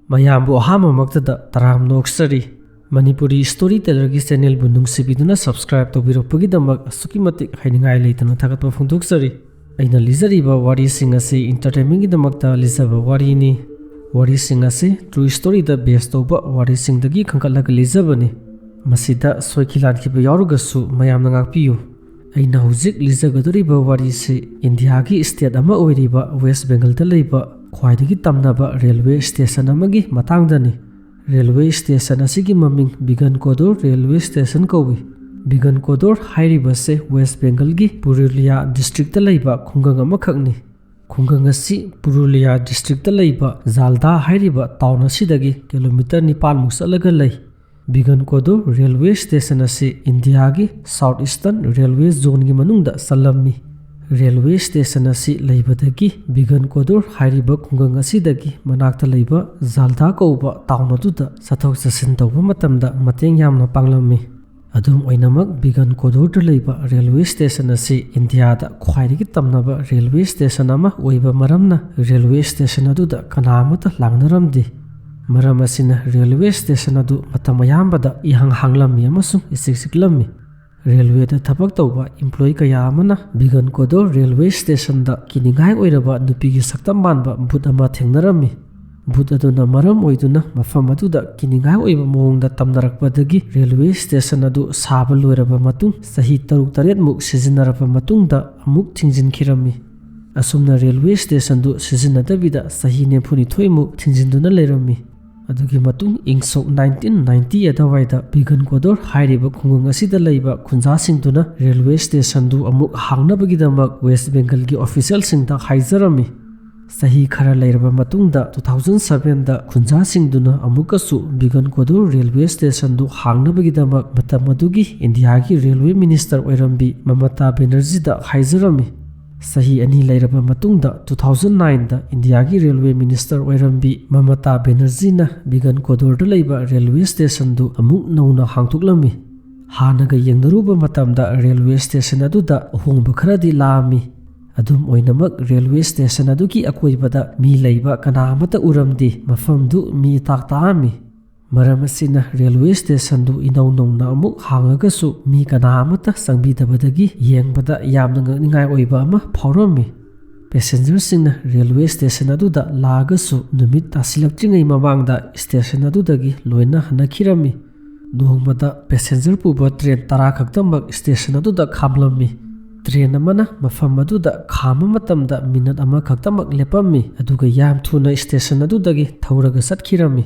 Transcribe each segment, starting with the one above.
mayambu ahamamagtada taram noksari Manipuri StoryTeller gi channel bu nungsibiduna subscribe tawbiropagi-damak asuki matik hainingai leitana thagatpa phongdoksari aina lizariba wari singa se entertainment gi damakta lizaba wari ni wari singa se true story da based toba wari singdagi khangkalaga lizabani masida soikilan ki yarugasu mayamna ngakpiyu aina hujik lizagadoriba wari se India gi state ama oiriba West Bengal da leiba khwaidagi tamnaba railway station amagi matangdani Railway Station asigi maming Begunkodor Railway Station kawi Begunkodor hairiba se West Bengal gi Purulia district ta leiba khungang amakhakni khungang asi Purulia district ta leiba Jalda hairiba town asidagi kilometer 9 muk salaga lei Begunkodor Railway Station asi India gi South Eastern Railway Zone gi manungda salammi Railway Station asi leibadagi Begunkodor hairiba khungang asidagi manakta leiba Jalda kauba town aduda sathok sasin tawba matamda mateng yamna panglammi adum oinamak Begunkodor da leiba Railway Station asi India da khwaidagi tamnaba Railway Station ama oiba maramna Railway Station aduda kanamata langnaramdi maram asina Railway Station adu matamayambada ihang hanglammi amasung isiksiklammi Railway da thabak tawba employee kaya amana Begunkodor Railway Station da kiningai oiraba nupigi saktam manba bhut ama thengnarami bhut aduna maram oiduna mafam aduda kiningai oiba mongda tamnarakpadagi Railway Station adu saba loiraba matung sahi 3 muk sizinaraba matungda amuk thingjinkhirami asumna Railway Station du sizinadabida sahi 92 muk thingjinduna leirami adugi matung ingso 1990 adawaida Begunkodor hairiba khungung asida leiba khunja singduna Railway Station du amuk hangnabagi-damak West Bengal gi official singda haizarami sahi khara leiraba matungda 2007 da khunja singduna amukasu Begunkodor Railway Station du hangnabagi-damak matamadugi India gi Railway Minister oirambi Mamata Banerjee da haizarami sahi ani leiraba matungda 2009 da India gi Railway Minister oirambi Mamata Banerjee na Begunkodor da leiba Railway Station du amuk nauna hangtuklami hanaga yengnaruba matamda Railway Station aduda hongba kharadi laami adum oinamak Railway Station adugi akoibada mi leiba kanamata uramdi mafamdu mi taktaami maram asina Railway Station du inaw nauna amuk hangagasu mi kanamata sangbidabadagi yengbada yamna ngningai oiba ama phawrami passenger singna Railway Station aduda lagasu numit tasilakjingai mamangda station adudagi loina hanakhirami nohmada passenger puba train tara khaktamak station aduda khamlammi train amana mafam aduda khama matamda minute ama khaktamak lepammi aduga yam thuna station adudagi thauraga satkhirami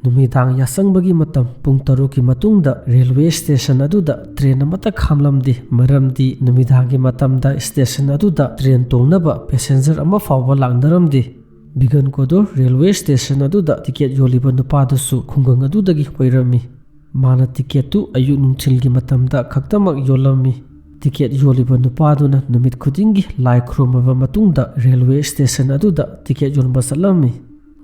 numidang yasangbagi matam pung 3 ki matungda Railway Station aduda train amata khamlamdi maramdi numidangi matamda station aduda train tongnaba passenger ama fawba langdaramdi Begunkodor Railway Station aduda ticket yoliba nupadasu khungang adudagi koirami mana ticket tu ayu nungchilgi matamda khaktamak yolami ticket yoliba nupaduna numit khudingi lai khromaba matungda Railway Station aduda ticket yolba salami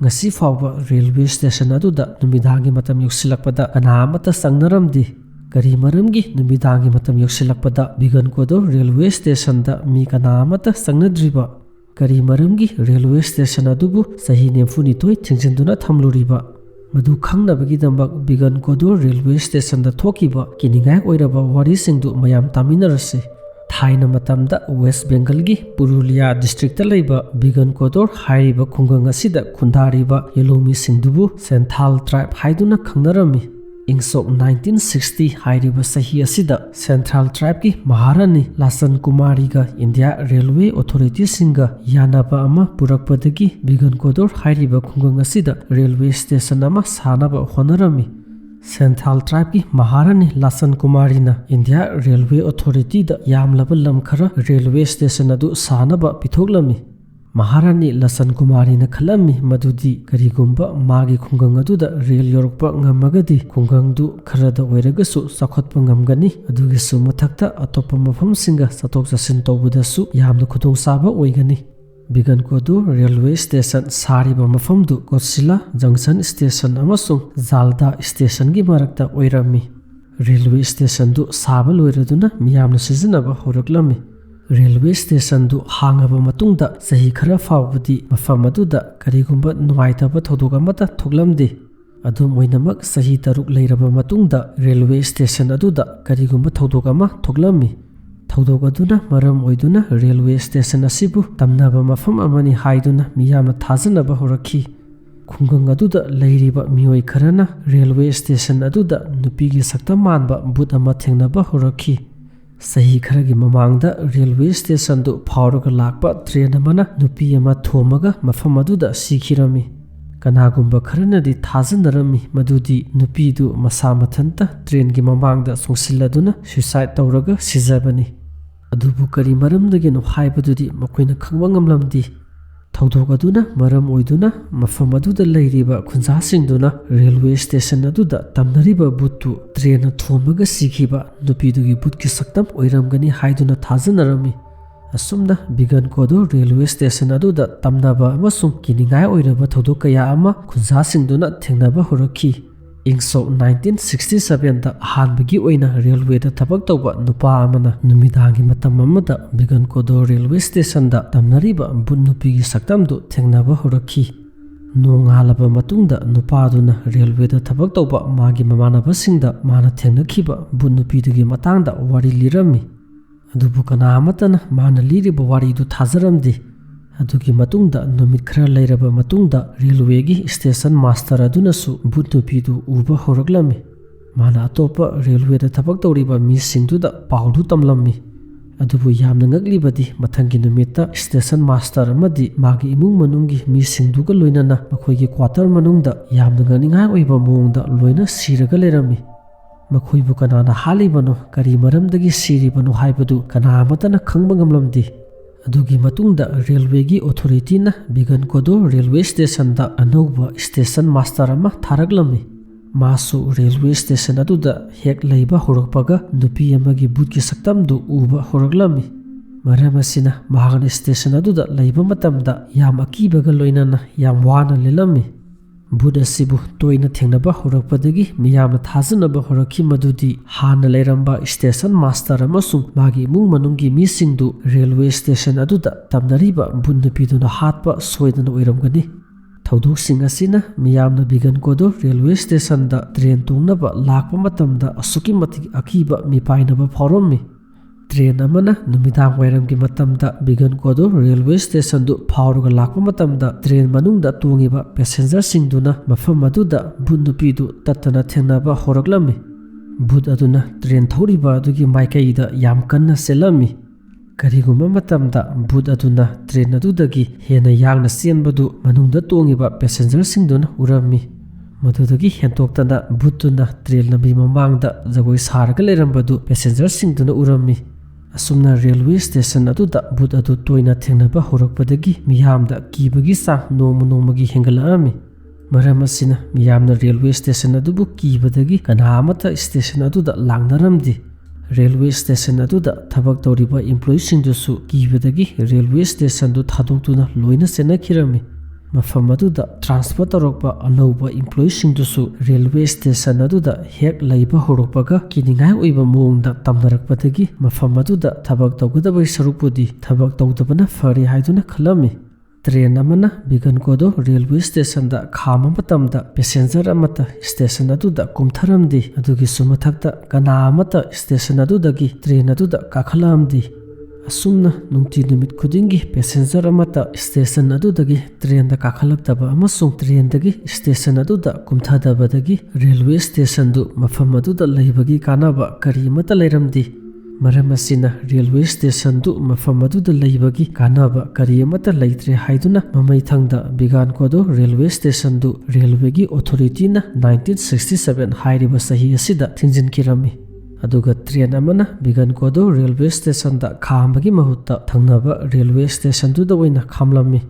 ngasi fawba Railway Station aduda numidangi matam yoksilakpada kanamata sangnaramdi kari maramgi numidangi matam yoksilakpada Begunkodor Railway Station da mi kanamata sangnadriba kari maramgi Railway Station adubu sahi 92 thingjinduna thamluriba madu khangnabagi-damak Begunkodor Railway Station da thokiba kiningai oiraba wari singdu mayam taminarase thaina matamda West Bengal gi Purulia district ta leiba Begunkodor hairiba khungang asida khundariba yelomi singdubu Central tribe haiduna khangnarami ingso 1960 hairiba sahi asida Central tribe gi Maharani Lasan Kumari ga India Railway Authority singa yanaba ama purakpadagi Begunkodor hairiba khungang asida Railway Station ama sanaba honarami Central tribe ki Maharani Lasan Kumari na India Railway Authority da yamlaba lamkhara Railway Station adu sanaba pithoklami Maharani Lasan Kumari na khalami madudi karigumba magi khungang adu da rail yorokpa ngamagadi khungang du kharada oiragasu sakhotpa ngamgani adugi su mathakta atopa mafam singa satok jasin tawbudasu yamna khudong saba oigani Begunkodor Railway Station sariba mafamdu Kotsila Junction Station amasung Jalda Station gi marakta oirami Railway Station du saba loiraduna miyamna sizinaba horaklami Railway station du hangaba matungda sahi khara fawbudi mafam aduda karigumba nuaitaba thodok amata thoklamde adum oinamak sahi taruk leiraba matungda railway station aduda karigumba thodok ama thoklami thodok aduna maram oiduna railway station asibu tamnaba mafam amani haiduna miyamna thajanaba horakhi khungang aduda leiriba mioi kharana railway station aduda nupigi sakta manba but ama thengnaba horakhi sahi kharagi mamangda railway station du phawraga lakpa train amana nupi ama thomaga mafam aduda sikhirami kanagumba kharanadi thajanarami madudi nupi du masa mathanta train gi mamangda songsiladuna suicide tawraga sijabani adubu kari maramdagi no haibadudi makoina khangwa ngamlamdi thodok aduna maram oiduna mafam aduda leiriba khunja singduna railway station aduda tamnariba butu train thomaga sikhiba nupidugi butki saktam oiramgani haiduna thajanarami asumna Begunkodor railway station aduda tamnaba amasung kiningai oiraba thodok kaya ama khunja singduna thengnaba horakhi ingso 1967 da hanbagi oina railway da thabak tawba nupa amana numidangi matam amada Begunkodor railway station da tamnariba bunnupi gi saktam du thengnaba horakhi nongalaba matungda nupa duna railway da thabak tawba magi mamanaba singda mana thengnakhiba bunnupi dugi matangda wari lirami adubu kana amatana mana liriba wari du thajaramdi adugi matungda numit khara leiraba matungda railway gi station master aduna su bunnupi du uba horaklami mana atopa railway da thabak tawriba mi singduda pawdu tamlammi adubu yamna ngaglibadi mathangi numita station master amadi magi imung manungi mi singduga loinana makhoigi quarter manungda yamna nganingai oiba mongda loina siraga lerami makhoibu kanana halibano kari maramdagi siribano haibadu kana amatana khangba ngamlamdi adugi matungda railway gi authority na Begunkodor railway station da anouba station master ama tharaklami masu railway station aduda hek leiba horakpaga nupi amagi butki saktam du uba horaklami maramasina magan station aduda leiba matamda yam akibaga loinana yam wana lelami buda sibu toina thengnaba horakpadagi miyamna thajanaba horakhi madudi hana leiramba station master amasung magi mung manungi misingdu railway station aduda tamnariba bunnupiduna hatpa soidana oiramgani thodok sing asina miyamna Begunkodor railway station da train tungnaba lakpa matamda asuki matik akiba mipainaba phawrammi train amana numidang wairamgi matamda Begunkodor railway station du phawruga lakpa matamda train manungda tungiba passenger singduna mafam aduda bunnupi du tatana thengnaba horaklami bud aduna train thoriba adugi maikaida yam kanna selami kariguma matamda bud aduna train adudagi hena yangna senbadu manungda tungiba passenger singduna urami madudagi hentoktana buduna train lambi mamangda jagoi sarga lerambadu passenger singduna urami asumna railway station aduda bud adu toina thengnaba horakpadagi miyamda kibagi sa nomagi hengalami maramasina miyamna railway station adubu kibadagi kanamata station aduda langnaramdi railway station aduda thabak tawriba employee singdusu kibadagi railway station du thadoktuna loina senakhirami mafam aduda transfer tarokba anouba employee singdusu railway station aduda hek leiba horokpaga kiningai oiba mongda tamnarakpadagi mafam aduda thabak tawgadabai sarupudi thabak tawdabana fari haiduna khalami train amana Begunkodor railway station da khama matamda passenger amata station aduda kumtharamdi adugi sumathakta kana amata station adudagi train aduda kakhalamdi asumna nungti numit khudingi passenger amata station adudagi train da kakhalaktaba amasung train dagi station aduda kumthadabadagi railway station du mafam aduda leibagi kanaba kari mata leiramdi maramasina railway station du mafam aduda leibagi kanaba kari mata leitre haiduna mamai thangda Begunkodor railway station du railway gi authority na 1967 hairiba sahi asida thingjilluraba aduga train amana Begunkodor railway station da khambagi mahutta thangnaba railway station du da oina khamlami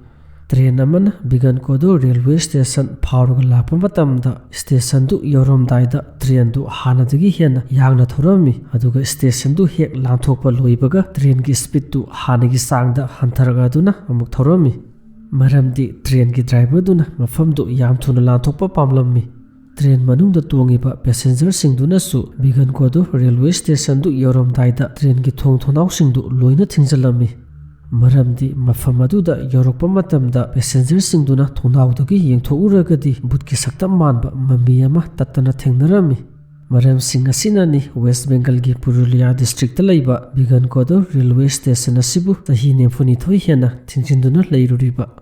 train amana Begunkodor railway station phawruga lakpa matamda station du yoromdaida train du hanadagi hena yangna thorami aduga station du hek lanthokpa loibaga train gi speed du hanagi sangda hantharaga duna amuk thorami maramdi train gi driver duna mafam du yam thuna lanthokpa pamlammi train manung da tongiba passenger singduna su Begunkodor Railway Station du yoramdaida train gi thonau singdu loina thingjalami maramdi mafam aduda yorokpa matamda passenger singduna thonaudogi yengthouragadi bhootki sakta manba mami ama tatana thengnarami maram sing asinani West Bengal gi Purulia district laiba Begunkodor Railway Station asibu tahi nemphuni thoi hiana thingjinduna leiruriba